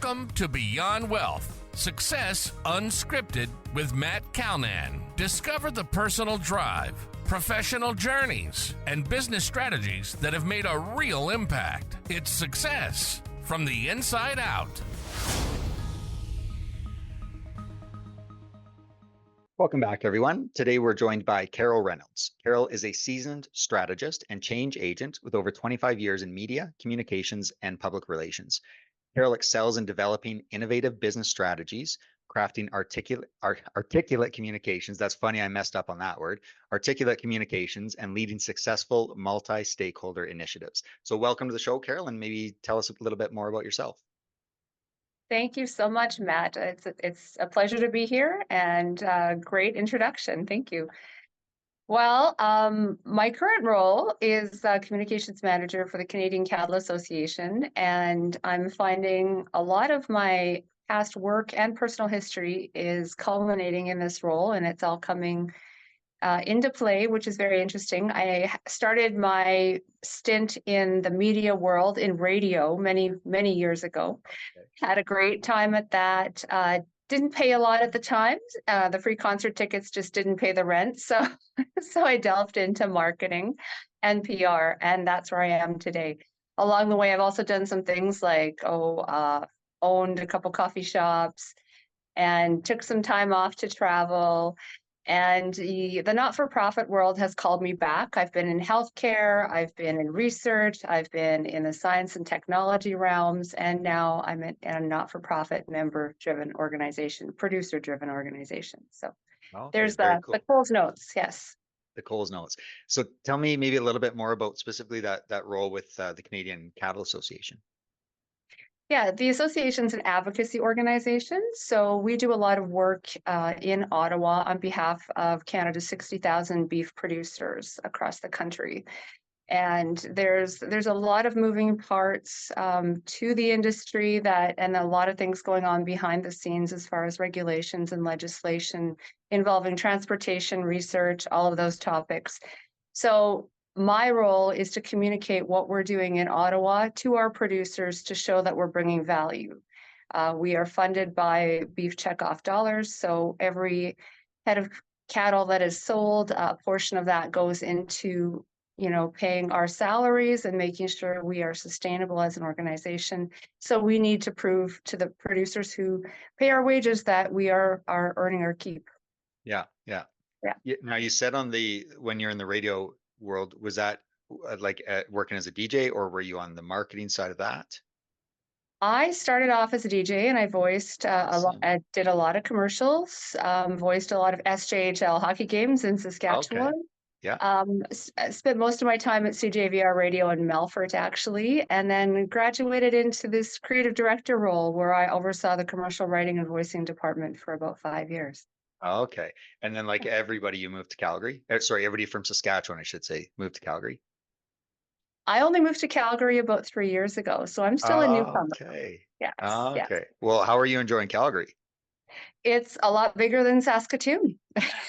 Welcome to Beyond Wealth, Success Unscripted with Matt Calnan. Discover the personal drive, professional journeys, and business strategies that have made a real impact. It's success from the inside out. Welcome back, everyone. Today, we're joined by Carol Reynolds. Carol is a seasoned strategist and change agent with over 25 years in media, communications, and public relations. Carol excels in developing innovative business strategies, crafting articulate communications. That's funny, I messed up on that word. Articulate communications and leading successful multi-stakeholder initiatives. So welcome to the show, Carol, and maybe tell us a little bit more about yourself. Thank you so much, Matt. It's a pleasure to be here and great introduction. Thank you. Well, my current role is communications manager for the Canadian Cattle Association, and I'm finding a lot of my past work and personal history is culminating in this role, and it's all coming into play, which is very interesting. I started my stint in the media world in radio many, many years ago. Okay. Had a great time at that. Didn't pay a lot at the time. The free concert tickets just didn't pay the rent. So I delved into marketing and PR, and that's where I am today. Along the way, I've also done some things like, owned a couple coffee shops and took some time off to travel. And the not-for-profit world has called me back. I've been in healthcare, I've been in research, I've been in the science and technology realms, and now I'm in a not-for-profit member-driven organization, producer-driven organization. So there's cool. The Coles Notes, yes. The Coles Notes. So tell me maybe a little bit more about specifically that role with the Canadian Cattle Association. Yeah, the association's an advocacy organization. So we do a lot of work in Ottawa on behalf of Canada's 60,000 beef producers across the country. And there's a lot of moving parts to the industry and a lot of things going on behind the scenes as far as regulations and legislation involving transportation, research, all of those topics. So my role is to communicate what we're doing in Ottawa to our producers to show that we're bringing value. We are funded by beef checkoff dollars, so every head of cattle that is sold, a portion of that goes into, paying our salaries and making sure we are sustainable as an organization. So we need to prove to the producers who pay our wages that we are earning our keep. Yeah. Now, you said when you're in the radio world, was that like working as a DJ, or were you on the marketing side of that? I started off as a DJ, and I voiced I did a lot of commercials, voiced a lot of SJHL hockey games in Saskatchewan. Okay. Yeah. Spent most of my time at CJVR Radio in Melfort, actually, and then graduated into this creative director role where I oversaw the commercial writing and voicing department for about 5 years. Okay. And then everybody, you moved to Calgary? Everybody from Saskatchewan, I should say, moved to Calgary? I only moved to Calgary about 3 years ago, so I'm still a newcomer. Okay. Yes. Okay. Yes. Well, how are you enjoying Calgary? It's a lot bigger than Saskatoon.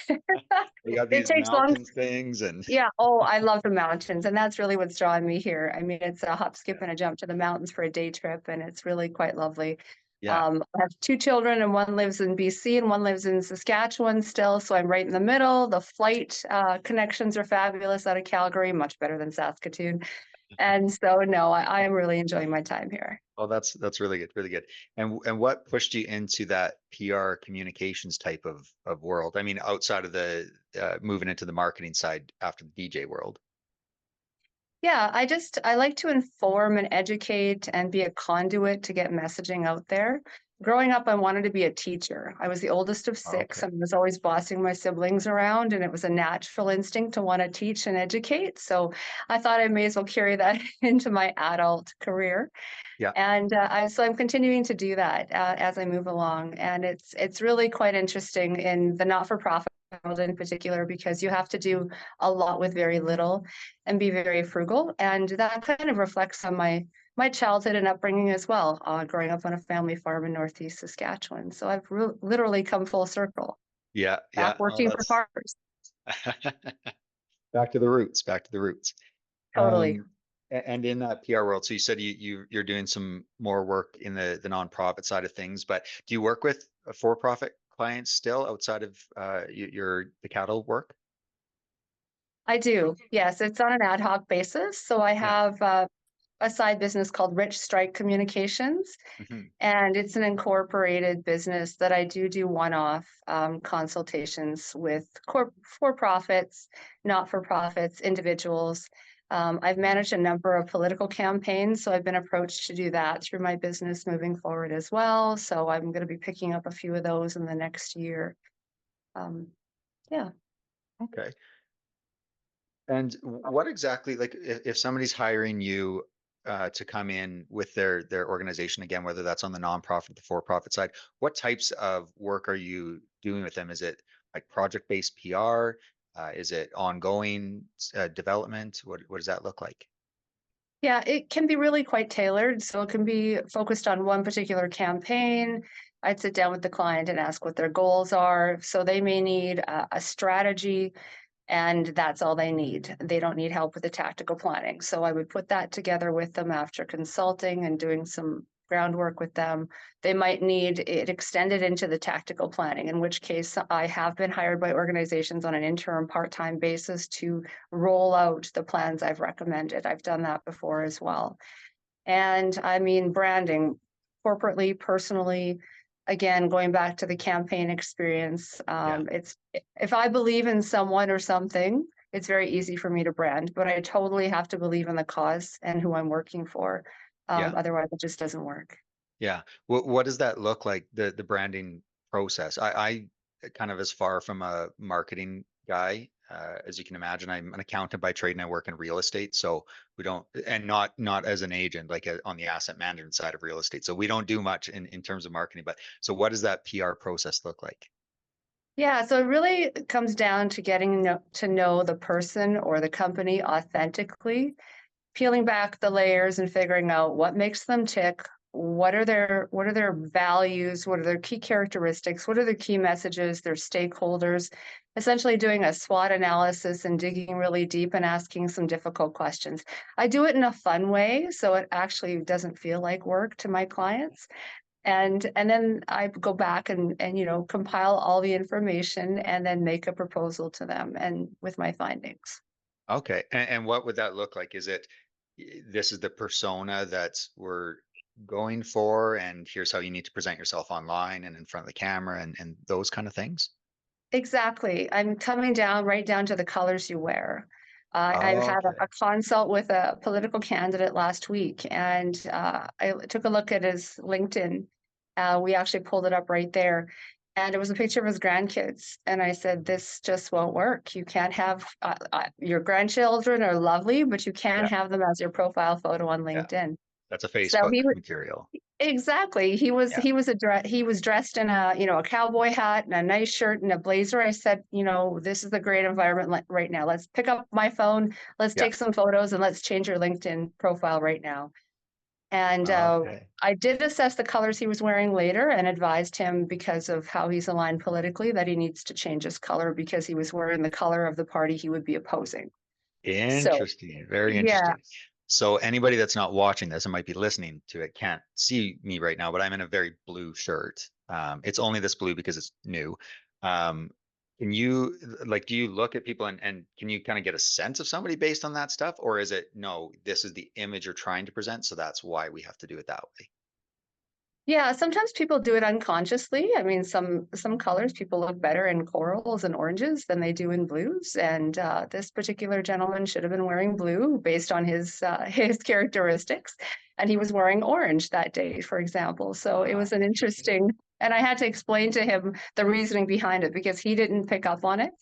You got these mountains things and yeah. Oh, I love the mountains, and that's really what's drawing me here. I mean, it's a hop, skip, and a jump to the mountains for a day trip, and it's really quite lovely. Yeah. I have 2 children, and one lives in BC and one lives in Saskatchewan still. So I'm right in the middle. The flight connections are fabulous out of Calgary, much better than Saskatoon. And so, no, I am really enjoying my time here. Oh, that's really good, really good. And what pushed you into that PR communications type of world? I mean, outside of the moving into the marketing side after the DJ world. Yeah, I like to inform and educate and be a conduit to get messaging out there. Growing up, I wanted to be a teacher. I was the oldest of 6 and was always bossing my siblings around, and it was a natural instinct to want to teach and educate. So I thought I may as well carry that into my adult career. Yeah. And so I'm continuing to do that as I move along. And it's really quite interesting in the not-for-profit world in particular, because you have to do a lot with very little and be very frugal. And that kind of reflects on my childhood and upbringing as well, growing up on a family farm in Northeast Saskatchewan. So I've literally come full circle. Yeah. Working for farmers. Back to the roots. Totally. And in that PR world, so you said you're doing some more work in the nonprofit side of things, but do you work with for-profit clients still outside of the cattle work? I do. Yes, it's on an ad hoc basis. So I Yeah. have a side business called Rich Strike Communications, Hmm. and it's an incorporated business that I do one-off consultations with for-profits, not-for-profits, individuals. I've managed a number of political campaigns, so I've been approached to do that through my business moving forward as well. So I'm going to be picking up a few of those in the next year. Um, yeah. Okay. And what exactly, like, if somebody's hiring you to come in with their organization again, whether that's on the nonprofit, the for-profit side, what types of work are you doing with them? Is it like project-based PR? Is it ongoing development? What does that look like? Yeah, it can be really quite tailored. So it can be focused on one particular campaign. I'd sit down with the client and ask what their goals are. So they may need a strategy, and that's all they need. They don't need help with the tactical planning. So I would put that together with them after consulting and doing some groundwork with them. They might need it extended into the tactical planning, in which case I have been hired by organizations on an interim part-time basis to roll out the plans I've recommended. I've done that before as well. And I mean, branding corporately, personally, again, going back to the campaign experience, Yeah. it's if I believe in someone or something, it's very easy for me to brand, but I totally have to believe in the cause and who I'm working for. Yeah. Otherwise, it just doesn't work. Yeah. What does that look like, the branding process? I kind of as far from a marketing guy as you can imagine. I'm an accountant by trade and I work in real estate. So we don't, and not as an agent, like on the asset management side of real estate. So we don't do much in terms of marketing. But so what does that PR process look like? Yeah, so it really comes down to getting to know the person or the company authentically, peeling back the layers and figuring out what makes them tick, what are their values, what are their key characteristics, what are their key messages, their stakeholders, essentially doing a SWOT analysis and digging really deep and asking some difficult questions. I do it in a fun way, so it actually doesn't feel like work to my clients. And then I go back and compile all the information and then make a proposal to them and with my findings. Okay. And what would that look like? Is it this is the persona that we're going for, and here's how you need to present yourself online and in front of the camera and those kind of things? Exactly. I'm coming down right down to the colors you wear. I've had Okay. a consult with a political candidate last week, and I took a look at his LinkedIn. We actually pulled it up right there, and it was a picture of his grandkids. And I said, "This just won't work. You can't have your grandchildren are lovely, but you can't Yeah. have them as your profile photo on Yeah. LinkedIn." That's a So Facebook he was material. exactly. He was Yeah. he was he was dressed in a cowboy hat and a nice shirt and a blazer. I said, this is a great environment right now. Let's pick up my phone, let's Yeah. take some photos, and let's change your LinkedIn profile right now. And Okay. I did assess the colors he was wearing later and advised him, because of how he's aligned politically, that he needs to change his color because he was wearing the color of the party he would be opposing. So Interesting. Very yeah, interesting. So anybody that's not watching this and might be listening to it can't see me right now, but I'm in a very blue shirt. It's only this blue because it's new. Um, can you like, do you look at people and can you kind of get a sense of somebody based on that stuff? Or is it, no, this is the image you're trying to present, so that's why we have to do it that way? yeah, sometimes people do it unconsciously. I mean, some colors people look better in corals and oranges than they do in blues. And this particular gentleman should have been wearing blue based on his his characteristics, and he was wearing orange that day, for example. So it was an Interesting. interesting, and I had to explain to him the reasoning behind it because he didn't pick up on it.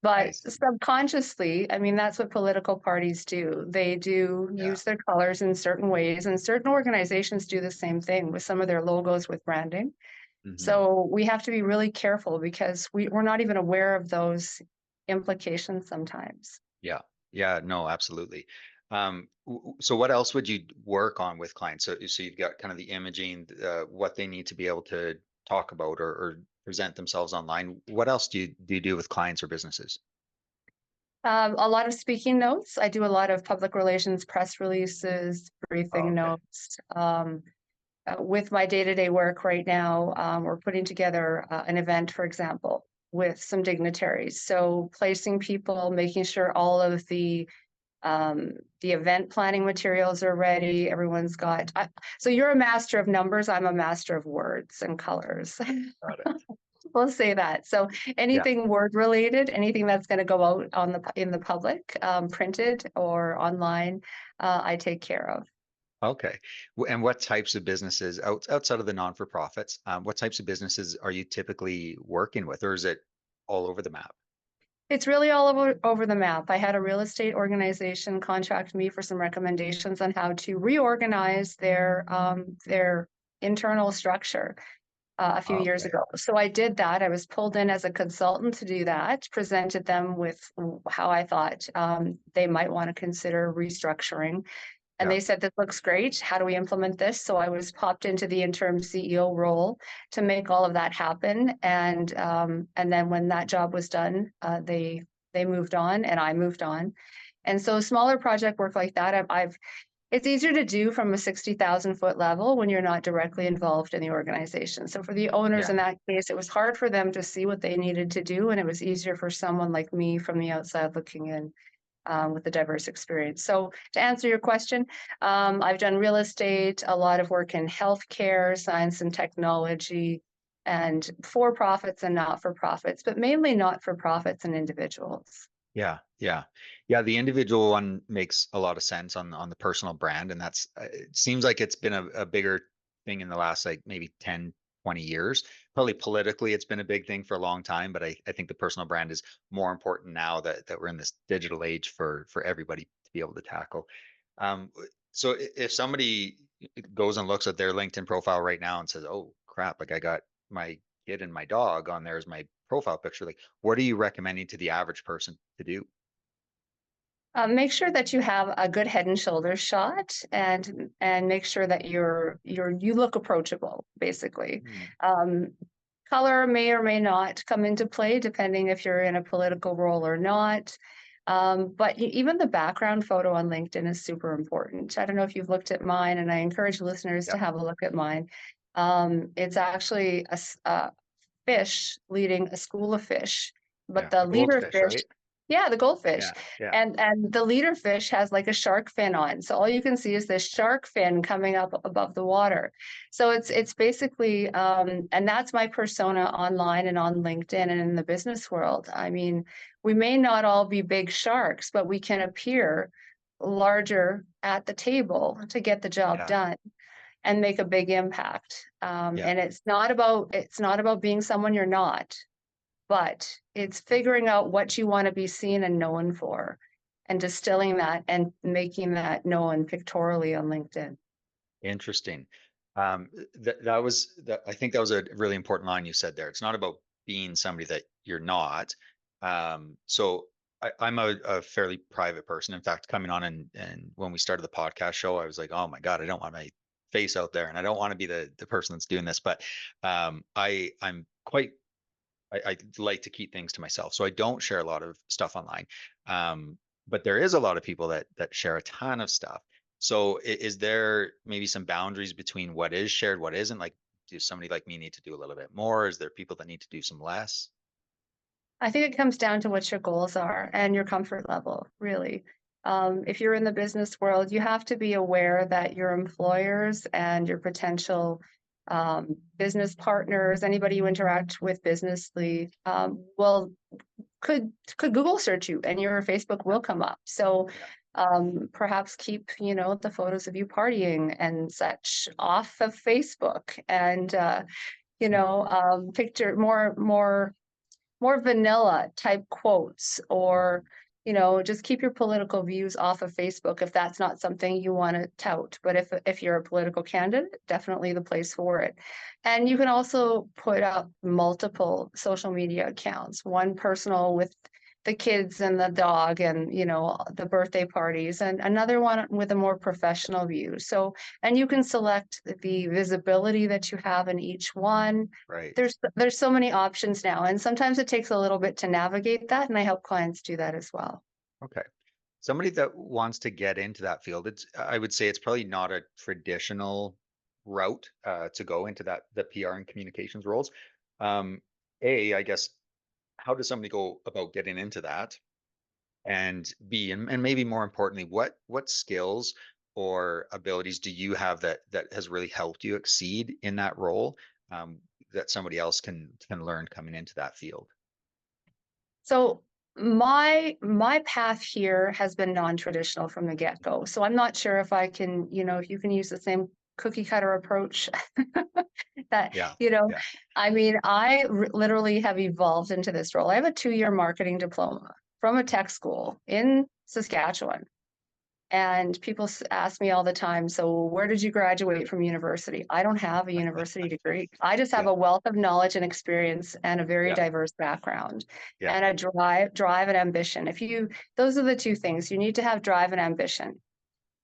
I But see. subconsciously, I mean, that's what political parties do. They do Yeah. use their colors in certain ways, and certain organizations do the same thing with some of their logos with branding. Hmm. So we have to be really careful because we're not even aware of those implications sometimes. Yeah. Yeah. No, absolutely. So what else would you work on with clients? So you've got kind of the imaging, what they need to be able to talk about or present themselves online. What else do you do with clients or businesses? A lot of speaking notes. I do a lot of public relations, press releases, Oh, briefing okay. notes. With my day-to-day work right now, we're putting together an event, for example, with some dignitaries. So placing people, making sure all of the event planning materials are ready. Everyone's got. So you're a master of numbers. I'm a master of words and colors. Got it. We'll say that. So Yeah. anything word related, anything that's going to go out on in the public, printed or online, I take care of. Okay. And what types of businesses outside of the non-for-profits, what types of businesses are you typically working with, or is it all over the map? It's really all over the map. I had a real estate organization contact me for some recommendations on how to reorganize their internal structure a few years Okay. ago. So I did that. I was pulled in as a consultant to do that, presented them with how I thought they might want to consider restructuring. And Yeah. they said, this looks great. How do we implement this? So I was popped into the interim CEO role to make all of that happen. And then when that job was done, they moved on and I moved on. And so smaller project work like that, it's easier to do from a 60,000-foot level when you're not directly involved in the organization. So for the owners Yeah. in that case, it was hard for them to see what they needed to do. And it was easier for someone like me from the outside looking in with the diverse experience. So to answer your question, I've done real estate, a lot of work in healthcare, science and technology, and for-profits and not-for-profits, but mainly not-for-profits and individuals. Yeah. Yeah. Yeah. The individual one makes a lot of sense on the personal brand. And that's, it seems like it's been a bigger thing in the last like maybe 10, 20 years. Probably politically, it's been a big thing for a long time, but I think the personal brand is more important now that we're in this digital age for everybody to be able to tackle. So if somebody goes and looks at their LinkedIn profile right now and says, "Oh crap, like I got my kid and my dog on there as my profile picture," like what are you recommending to the average person to do? Make sure that you have a good head and shoulders shot, and make sure that you look approachable, basically. Hmm. Um, Color may or may not come into play depending if you're in a political role or not. But even the background photo on LinkedIn is super important. I don't know if you've looked at mine, and I encourage listeners Yeah. to have a look at mine. It's actually a fish leading a school of fish, but Yeah. the A leader goldfish, fish, right? yeah, the goldfish, Yeah. Yeah. and the leader fish has like a shark fin on, so all you can see is this shark fin coming up above the water. So it's basically, and that's my persona online and on LinkedIn and in the business world. I mean, we may not all be big sharks, but we can appear larger at the table to get the job Yeah. done and make a big impact. Yeah. And it's not about being someone you're not, but it's figuring out what you want to be seen and known for, and distilling that and making that known pictorially on LinkedIn. Interesting. That was that. I think that was a really important line you said there. It's not about being somebody that you're not. So I'm a fairly private person. In fact, coming on and when we started the podcast show, I was like, oh my God, I don't want my face out there and I don't want to be the person that's doing this. But I'm quite I like to keep things to myself. So I don't share a lot of stuff online. But there is a lot of people that share a ton of stuff. So is there maybe some boundaries between what is shared, what isn't? Like, does somebody like me need to do a little bit more? Is there people that need to do some less? I think it comes down to what your goals are and your comfort level, really. If you're in the business world, you have to be aware that your employers and your potential business partners, anybody you interact with businessly, will could Google search you and your Facebook will come up. So Yeah. perhaps keep, the photos of you partying and such off of Facebook, and picture more vanilla type quotes, or just keep your political views off of Facebook if that's not something you want to tout. But if you're a political candidate, definitely the place for it. And you can also put up multiple social media accounts, one personal with the kids and the dog and the birthday parties, and another one with a more professional view. So, and you can select the visibility that you have in each one. Right. There's so many options now, and sometimes it takes a little bit to navigate that, and I help clients do that as well. Okay. Somebody that wants to get into that field, I would say it's probably not a traditional route to go into the PR and communications roles. Um, I guess, how does somebody go about getting into that? And B, and maybe more importantly, what skills or abilities do you have that has really helped you exceed in that role, um, that somebody else can learn coming into that field? So my path here has been non-traditional from the get-go. So I'm not sure if I can, if you can use the same cookie cutter approach that, Yeah, yeah. I mean, I literally have evolved into this role. I have a 2-year marketing diploma from a tech school in Saskatchewan. And people ask me all the time, so where did you graduate from university? I don't have a university degree. I just have Yeah, a wealth of knowledge and experience and a very yeah, diverse background yeah. and a drive and ambition. Those are the two things. You need to have drive and ambition,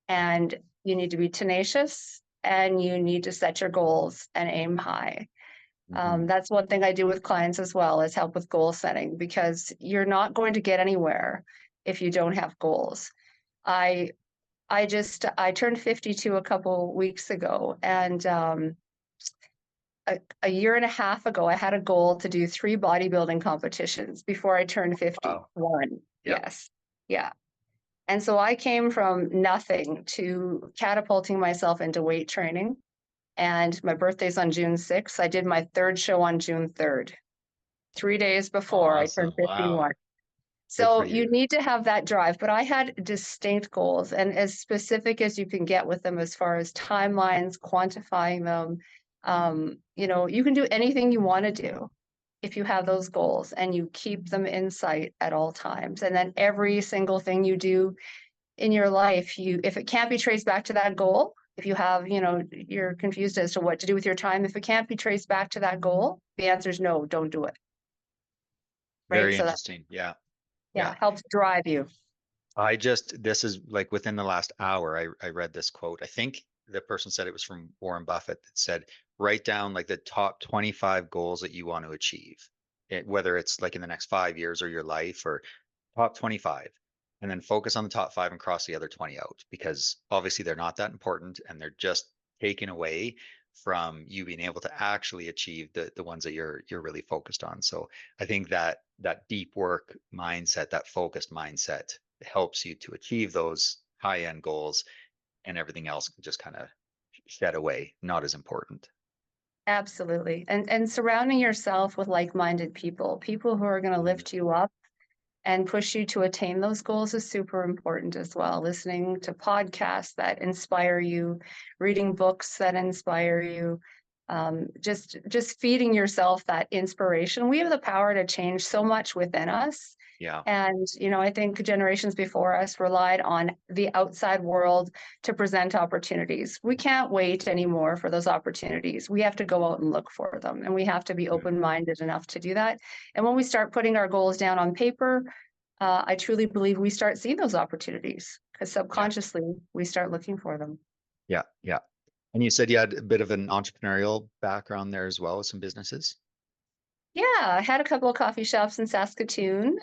and you need to be tenacious, and you need to set your goals and aim high. Hmm. That's one thing I do with clients as well, is help with goal setting, because you're not going to get anywhere if you don't have goals. I I turned 52 a couple weeks ago, and a year and a half ago, I had a goal to do 3 bodybuilding competitions before I turned Wow. 51. Yeah. Yes. Yeah. And so I came from nothing to catapulting myself into weight training. And my birthday's on June 6th. I did my third show on June 3rd, 3 days before I turned Awesome. Wow. 51. Good So for you you. need to have that drive, but I had distinct goals, and as specific as you can get with them as far as timelines, quantifying them. You can do anything you want to do if you have those goals and you keep them in sight at all times. And then every single thing you do in your life, if it can't be traced back to that goal, if you have, you're confused as to what to do with your time, if it can't be traced back to that goal, the answer is no, don't do it. Right. Very So that, interesting. Yeah. Yeah. yeah, helps drive you. This is like within the last hour, I read this quote. I think the person said it was from Warren Buffett that said, write down like the top 25 goals that you want to achieve, whether it's like in the next 5 years or your life, or top 25, and then focus on the top five and cross the other 20 out, because obviously they're not that important and they're just taken away from you being able to actually achieve the ones that you're really focused on. So I think that deep work mindset, that focused mindset, helps you to achieve those high end goals, and everything else can just kind of shed away, not as important. Absolutely. And surrounding yourself with like-minded people, people who are going to Mm. lift you up and push you to attain those goals is super important as well. Listening to podcasts that inspire you, reading books that inspire you, just feeding yourself that inspiration. We have the power to change so much within us. Yeah. And, I think generations before us relied on the outside world to present opportunities. We can't wait anymore for those opportunities. We have to go out and look for them, and we have to be Mm. open-minded enough to do that. And when we start putting our goals down on paper, I truly believe we start seeing those opportunities, because Yeah. subconsciously we start looking for them. Yeah. Yeah. And you said you had a bit of an entrepreneurial background there as well with some businesses. Yeah, I had a couple of coffee shops in Saskatoon.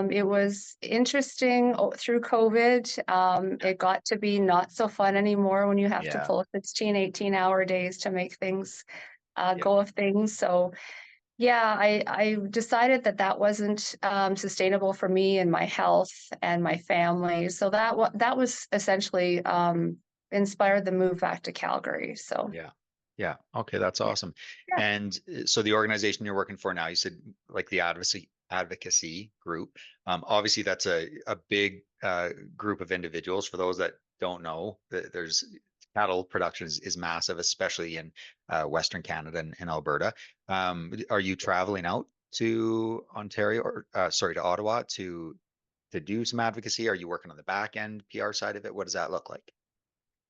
It was interesting through COVID. It got to be not so fun anymore when you have to Yeah. pull 16, 18-hour days to make things Yeah. go of things. So yeah, I decided that wasn't sustainable for me and my health and my family. So that was essentially inspired the move back to Calgary. So Yeah. Yeah. Okay, that's yeah. awesome. And so the organization you're working for now, you said like the advocacy group. Obviously, that's a big group of individuals. For those that don't know, there's cattle production is massive, especially in Western Canada and Alberta. Are you traveling out to Ontario, or sorry, to Ottawa to do some advocacy? Are you working on the back end PR side of it? What does that look like?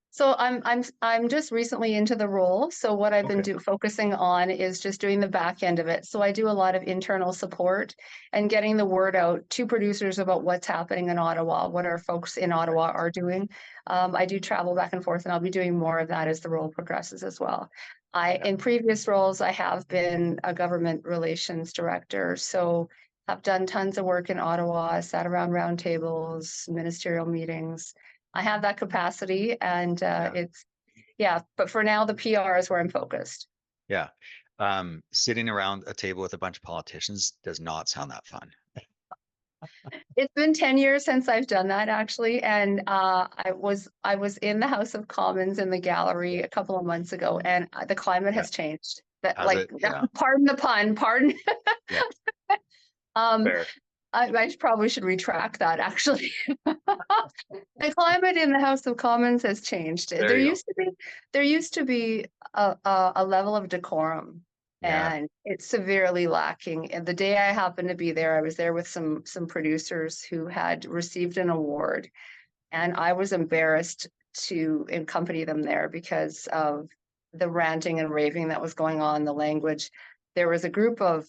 So I'm just recently into the role. So what I've been Okay. focusing on is just doing the back end of it. So I do a lot of internal support and getting the word out to producers about what's happening in Ottawa, what our folks in Okay. Ottawa are doing. I do travel back and forth, and I'll be doing more of that as the role progresses as well. Yeah. In previous roles, I have been a government relations director. So I've done tons of work in Ottawa, sat around round tables, ministerial meetings. I have that capacity, and but for now, the PR is where I'm focused. Yeah. Sitting around a table with a bunch of politicians does not sound that fun. It's been 10 years since I've done that, actually, and I was in the House of Commons in the gallery a couple of months ago, and the climate has changed. That, Has it? Yeah. Pardon the pun, pardon. Yeah. Fair. I probably should retract that, actually. The climate in the House of Commons has changed. There used to be a level of decorum, and it's severely lacking. And the day I happened to be there, I was there with some producers who had received an award, and I was embarrassed to accompany them there because of the ranting and raving that was going on, the language. There was a group of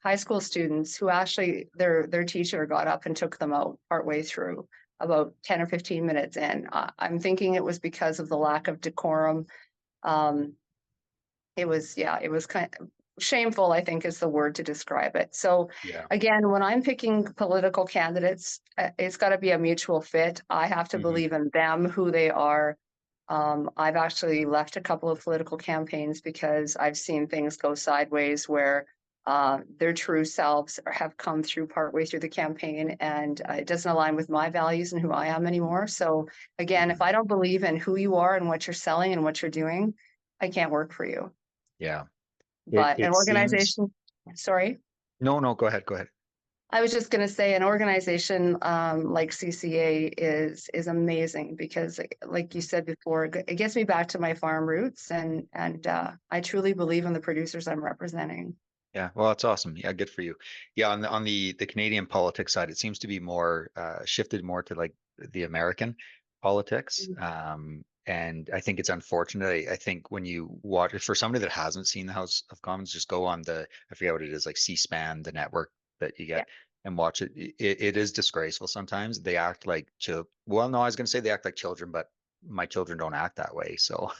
high school students who actually their teacher got up and took them out partway through, about 10 or 15 minutes in. I'm thinking it was because of the lack of decorum. It was kind of shameful, I think is the word to describe it. So again, when I'm picking political candidates, it's got to be a mutual fit. I have to believe in them, who they are. I've actually left a couple of political campaigns because I've seen things go sideways where their true selves have come through partway through the campaign, and it doesn't align with my values and who I am anymore. So again, if I don't believe in who you are and what you're selling and what you're doing, I can't work for you. Yeah. But an organization, sorry. No, go ahead. I was just going to say an organization like CCA is amazing because, like you said before, it gets me back to my farm roots, and I truly believe in the producers I'm representing. Yeah, well, that's awesome. Yeah, good for you. Yeah, on the Canadian politics side, it seems to be more shifted more to like the American politics. And I think it's unfortunate. I think when you watch it, for somebody that hasn't seen the House of Commons, just go on I forget what it is, like C-SPAN, the network that you get, and watch it. It is disgraceful sometimes. They act like well, no, I was going to say they act like children, but my children don't act that way. So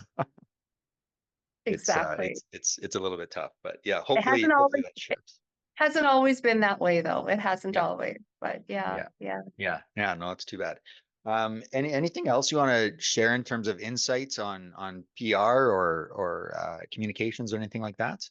exactly, it's a little bit tough, but yeah, hopefully that shifts. Hasn't always been that way, though. It hasn't always, but yeah. No, it's too bad. Anything else you want to share in terms of insights on PR or communications or anything like that?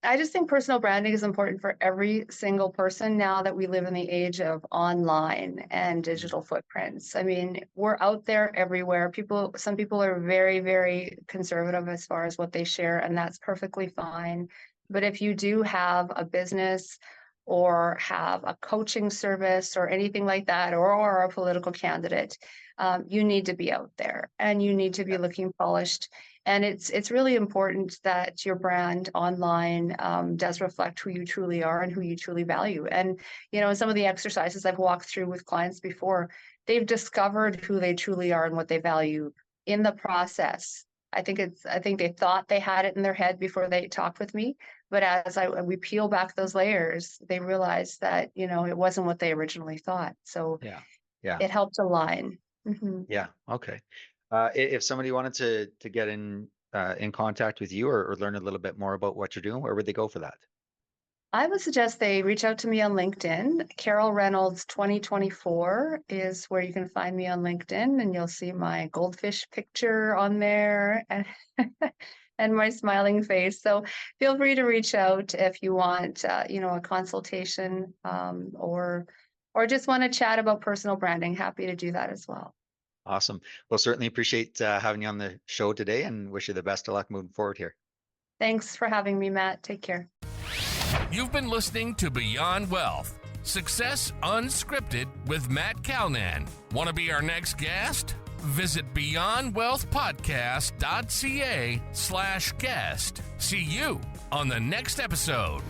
I just think personal branding is important for every single person now that we live in the age of online and digital footprints. I mean, we're out there everywhere. Some people are very, very conservative as far as what they share, and that's perfectly fine. But if you do have a business or have a coaching service or anything like that, or a political candidate, you need to be out there and you need to be looking polished. And it's really important that your brand online does reflect who you truly are and who you truly value. And, some of the exercises I've walked through with clients before, they've discovered who they truly are and what they value in the process. I think they thought they had it in their head before they talked with me. But as we peel back those layers, they realized that, it wasn't what they originally thought. So it helped align. Yeah. Okay. If somebody wanted to get in contact with you or learn a little bit more about what you're doing, where would they go for that? I would suggest they reach out to me on LinkedIn. Carol Reynolds 2024 is where you can find me on LinkedIn, and you'll see my goldfish picture on there and my smiling face. So feel free to reach out if you want, a consultation or just want to chat about personal branding. Happy to do that as well. Awesome. Well, certainly appreciate having you on the show today and wish you the best of luck moving forward here. Thanks for having me, Matt. Take care. You've been listening to Beyond Wealth, Success Unscripted with Matt Calnan. Want to be our next guest? Visit beyondwealthpodcast.ca/guest. See you on the next episode.